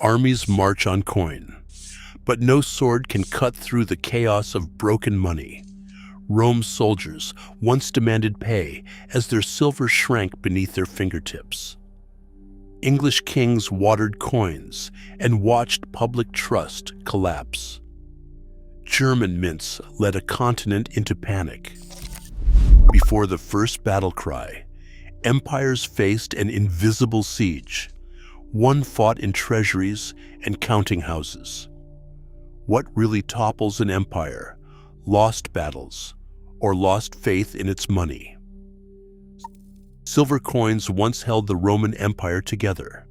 Armies march on coin, but no sword can cut through the chaos of broken money. Rome's soldiers once demanded pay as their silver shrank beneath their fingertips. English kings watered coins and watched public trust collapse. German mints led a continent into panic. Before the first battle cry, empires faced an invisible siege, one fought in treasuries and counting houses. What really topples an empire? Lost battles, or lost faith in its money. Silver coins once held the Roman Empire together.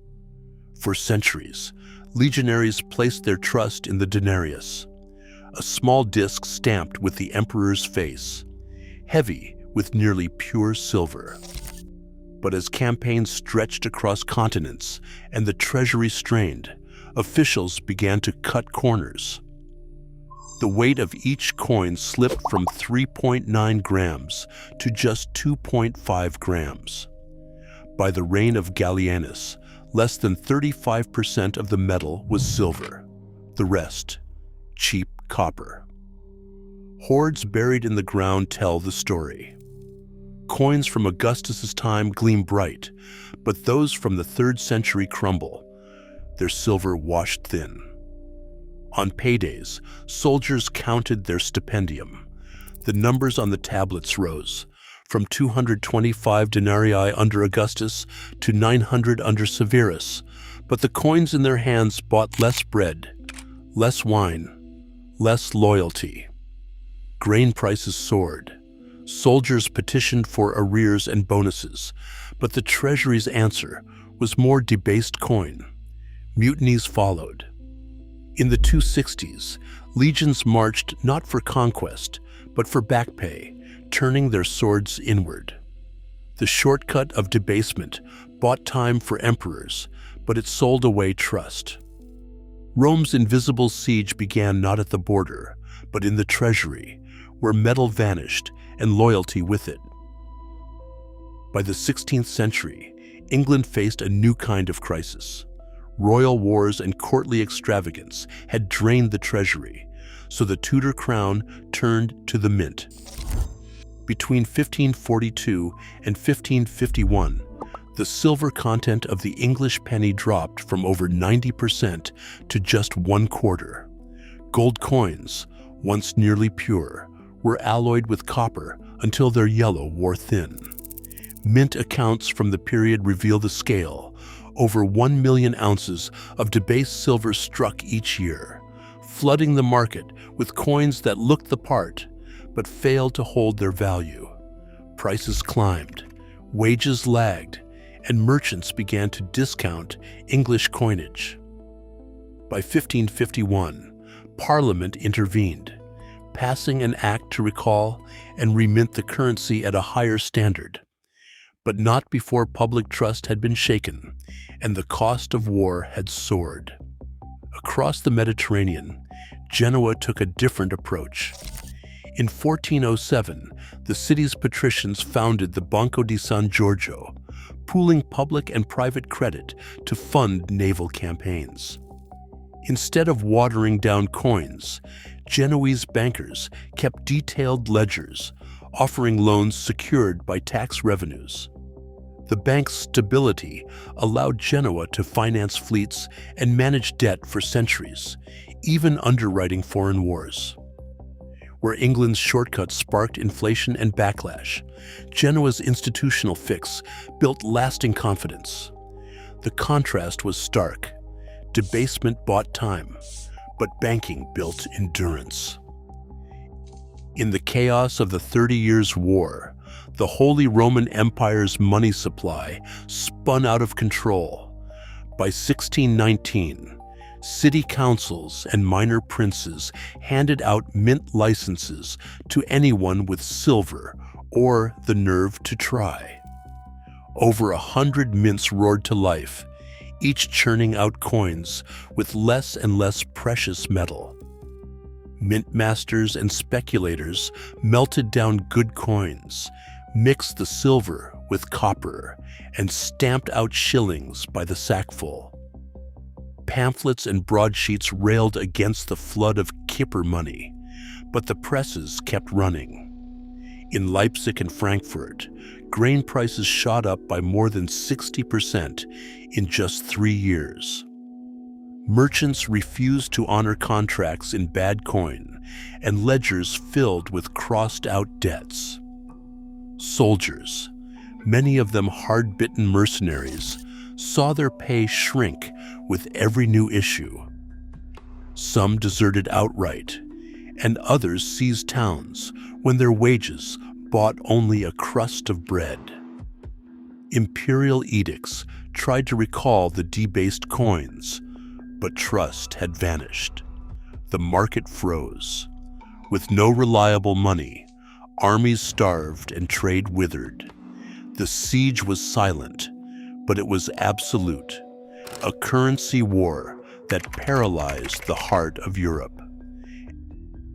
For centuries, legionaries placed their trust in the denarius, a small disc stamped with the emperor's face, heavy with nearly pure silver. But as campaigns stretched across continents and the treasury strained, officials began to cut corners. The weight of each coin slipped from 3.9 grams to just 2.5 grams. By the reign of Gallienus, less than 35% of the metal was silver, the rest, cheap copper. Hoards buried in the ground tell the story. Coins from Augustus's time gleam bright, but those from the 3rd century crumble, their silver washed thin. On paydays, soldiers counted their stipendium. The numbers on the tablets rose, from 225 denarii under Augustus to 900 under Severus, but the coins in their hands bought less bread, less wine, less loyalty. Grain prices soared. Soldiers petitioned for arrears and bonuses, but the treasury's answer was more debased coin. Mutinies followed. In the 260s, legions marched not for conquest, but for back pay, turning their swords inward. The shortcut of debasement bought time for emperors, but it sold away trust. Rome's invisible siege began not at the border, but in the treasury, where metal vanished and loyalty with it. By the 16th century, England faced a new kind of crisis. Royal wars and courtly extravagance had drained the treasury, so the Tudor crown turned to the mint. Between 1542 and 1551, the silver content of the English penny dropped from over 90% to just 1/4. Gold coins, once nearly pure, were alloyed with copper until their yellow wore thin. Mint accounts from the period reveal the scale. Over 1 million ounces of debased silver struck each year, flooding the market with coins that looked the part, but failed to hold their value. Prices climbed, wages lagged, and merchants began to discount English coinage. By 1551, Parliament intervened, passing an act to recall and remint the currency at a higher standard. But not before public trust had been shaken and the cost of war had soared. Across the Mediterranean, Genoa took a different approach. In 1407, the city's patricians founded the Banco di San Giorgio, pooling public and private credit to fund naval campaigns. Instead of watering down coins, Genoese bankers kept detailed ledgers, offering loans secured by tax revenues. The bank's stability allowed Genoa to finance fleets and manage debt for centuries, even underwriting foreign wars. Where England's shortcuts sparked inflation and backlash, Genoa's institutional fix built lasting confidence. The contrast was stark. Debasement bought time, but banking built endurance. In the chaos of the 30 Years' War, the Holy Roman Empire's money supply spun out of control. By 1619, city councils and minor princes handed out mint licenses to anyone with silver or the nerve to try. Over 100 mints roared to life, each churning out coins with less and less precious metal. Mint masters and speculators melted down good coins, mixed the silver with copper, and stamped out shillings by the sackful. Pamphlets and broadsheets railed against the flood of kipper money, but the presses kept running. In Leipzig and Frankfurt, grain prices shot up by more than 60% in just 3 years. Merchants refused to honor contracts in bad coin, and ledgers filled with crossed-out debts. Soldiers, many of them hard-bitten mercenaries, saw their pay shrink with every new issue. Some deserted outright, and others seized towns when their wages bought only a crust of bread. Imperial edicts tried to recall the debased coins, but trust had vanished. The market froze. With no reliable money, armies starved and trade withered. The siege was silent, but it was absolute, a currency war that paralyzed the heart of Europe.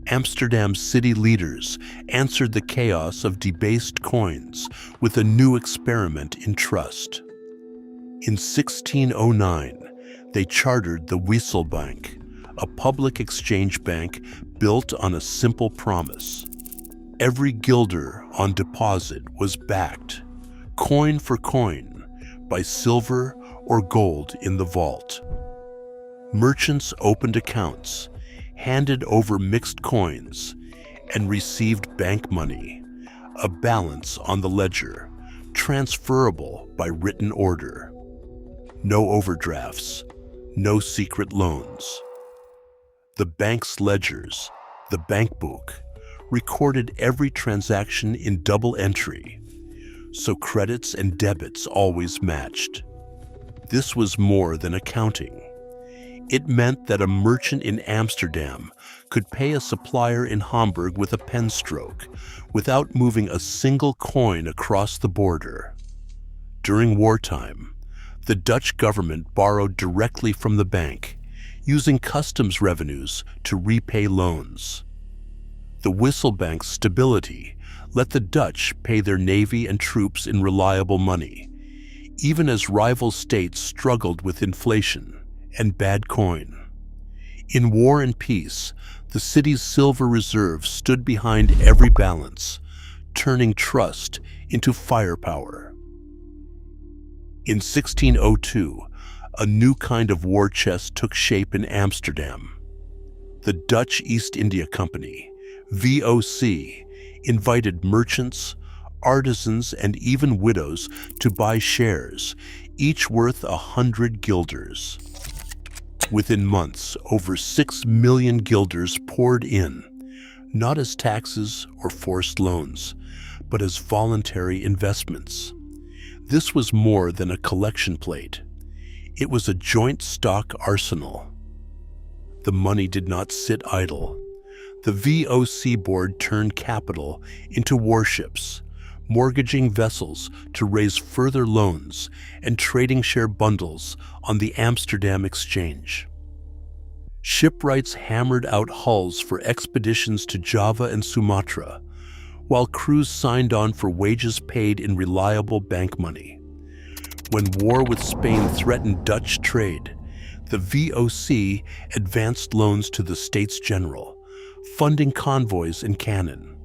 Amsterdam's city leaders answered the chaos of debased coins with a new experiment in trust. In 1609, they chartered the Wisselbank, a public exchange bank built on a simple promise. Every guilder on deposit was backed, coin for coin, by silver or gold in the vault. Merchants opened accounts, handed over mixed coins, and received bank money, a balance on the ledger, transferable by written order. No overdrafts, no secret loans. The bank's ledgers, the bankbook, recorded every transaction in double entry, so credits and debits always matched. This was more than accounting. It meant that a merchant in Amsterdam could pay a supplier in Hamburg with a pen stroke without moving a single coin across the border. During wartime, the Dutch government borrowed directly from the bank, using customs revenues to repay loans. The Wisselbank's stability let the Dutch pay their navy and troops in reliable money, even as rival states struggled with inflation and bad coin. In war and peace, the city's silver reserve stood behind every balance, turning trust into firepower. In 1602, a new kind of war chest took shape in Amsterdam. The Dutch East India Company, VOC, invited merchants, artisans, and even widows to buy shares, each worth 100 guilders. Within months, over 6 million guilders poured in, not as taxes or forced loans, but as voluntary investments. This was more than a collection plate. It was a joint stock arsenal. The money did not sit idle. The VOC board turned capital into warships, mortgaging vessels to raise further loans and trading share bundles on the Amsterdam Exchange. Shipwrights hammered out hulls for expeditions to Java and Sumatra, while crews signed on for wages paid in reliable bank money. When war with Spain threatened Dutch trade, the VOC advanced loans to the States General, funding convoys and cannon.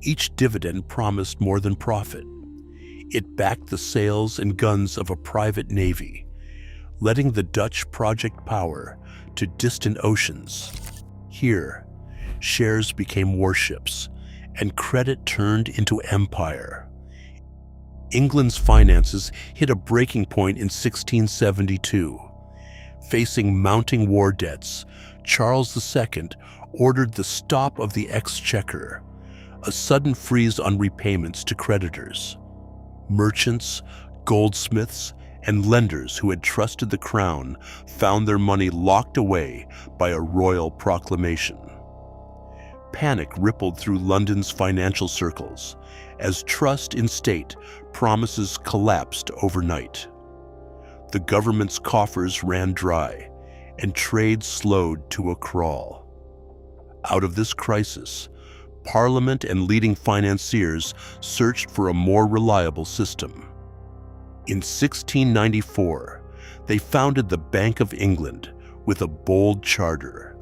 Each dividend promised more than profit. It backed the sails and guns of a private navy, letting the Dutch project power to distant oceans. Here, shares became warships, and credit turned into empire. England's finances hit a breaking point in 1672. Facing mounting war debts, Charles II ordered the stop of the exchequer, a sudden freeze on repayments to creditors. Merchants, goldsmiths, and lenders who had trusted the crown found their money locked away by a royal proclamation. Panic rippled through London's financial circles as trust in state promises collapsed overnight. The government's coffers ran dry, and trade slowed to a crawl. Out of this crisis, Parliament and leading financiers searched for a more reliable system. In 1694, They founded the Bank of England with a bold charter.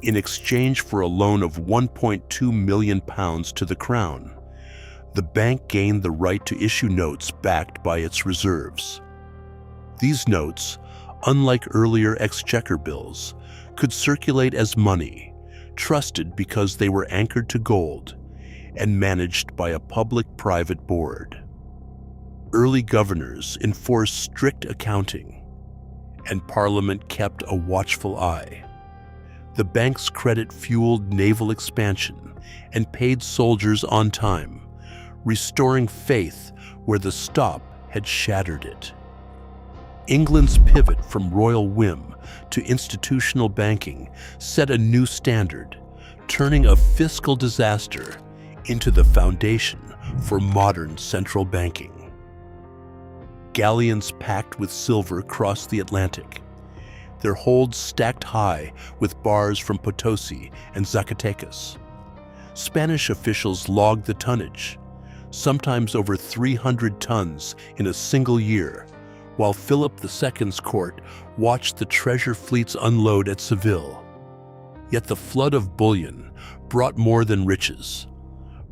In exchange for a loan of £1.2 million to the Crown, the bank gained the right to issue notes backed by its reserves. These notes, unlike earlier exchequer bills, could circulate as money, trusted because they were anchored to gold and managed by a public-private board. Early governors enforced strict accounting, and Parliament kept a watchful eye. The bank's credit fueled naval expansion and paid soldiers on time, restoring faith where the stop had shattered it. England's pivot from royal whim to institutional banking set a new standard, turning a fiscal disaster into the foundation for modern central banking. Galleons packed with silver crossed the Atlantic, their holds stacked high with bars from Potosi and Zacatecas. Spanish officials logged the tonnage, sometimes over 300 tons in a single year, while Philip II's court watched the treasure fleets unload at Seville. Yet the flood of bullion brought more than riches.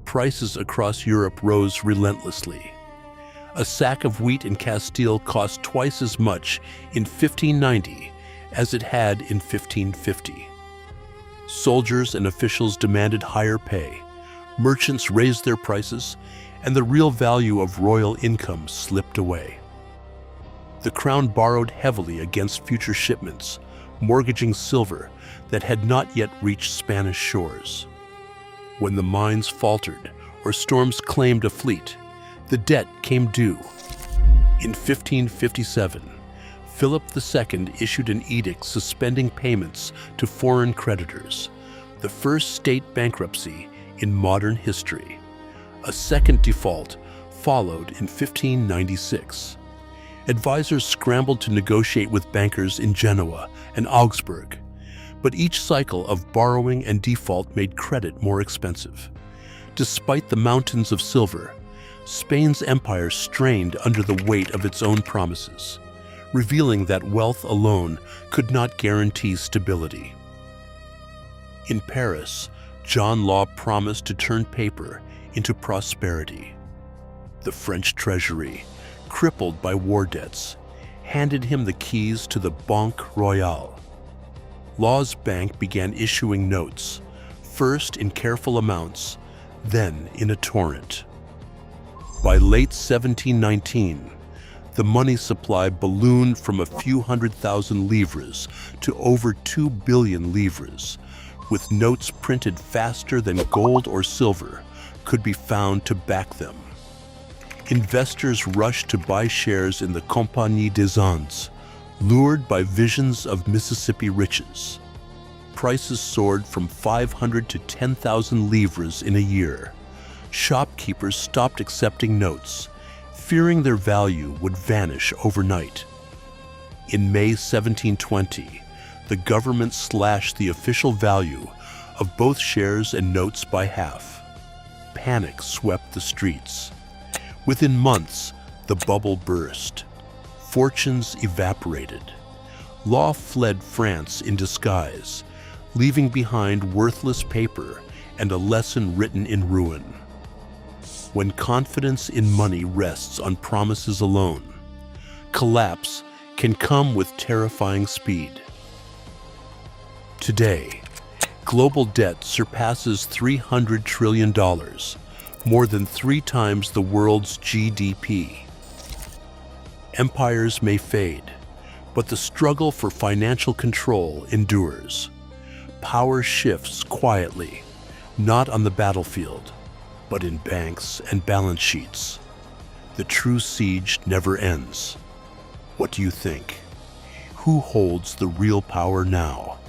Prices across Europe rose relentlessly. A sack of wheat in Castile cost twice as much in 1590 as it had in 1550. Soldiers and officials demanded higher pay, merchants raised their prices, and the real value of royal income slipped away. The crown borrowed heavily against future shipments, mortgaging silver that had not yet reached Spanish shores. When the mines faltered or storms claimed a fleet, the debt came due. In 1557, Philip II issued an edict suspending payments to foreign creditors, the first state bankruptcy in modern history. A second default followed in 1596. Advisors scrambled to negotiate with bankers in Genoa and Augsburg, but each cycle of borrowing and default made credit more expensive. Despite the mountains of silver, Spain's empire strained under the weight of its own promises, revealing that wealth alone could not guarantee stability. In Paris, John Law promised to turn paper into prosperity. The French treasury, crippled by war debts, handed him the keys to the Banque Royale. Law's bank began issuing notes, first in careful amounts, then in a torrent. By late 1719, the money supply ballooned from a few 100,000 livres to over 2 billion livres, with notes printed faster than gold or silver could be found to back them. Investors rushed to buy shares in the Compagnie des Indes, lured by visions of Mississippi riches. Prices soared from 500 to 10,000 livres in a year. Shopkeepers stopped accepting notes, fearing their value would vanish overnight. In May 1720, the government slashed the official value of both shares and notes by half. Panic swept the streets. Within months, the bubble burst. Fortunes evaporated. Law fled France in disguise, leaving behind worthless paper and a lesson written in ruin. When confidence in money rests on promises alone, collapse can come with terrifying speed. Today, global debt surpasses $300 trillion, more than 3 times the world's GDP. Empires may fade, but the struggle for financial control endures. Power shifts quietly, not on the battlefield, but in banks and balance sheets. The true siege never ends. What do you think? Who holds the real power now?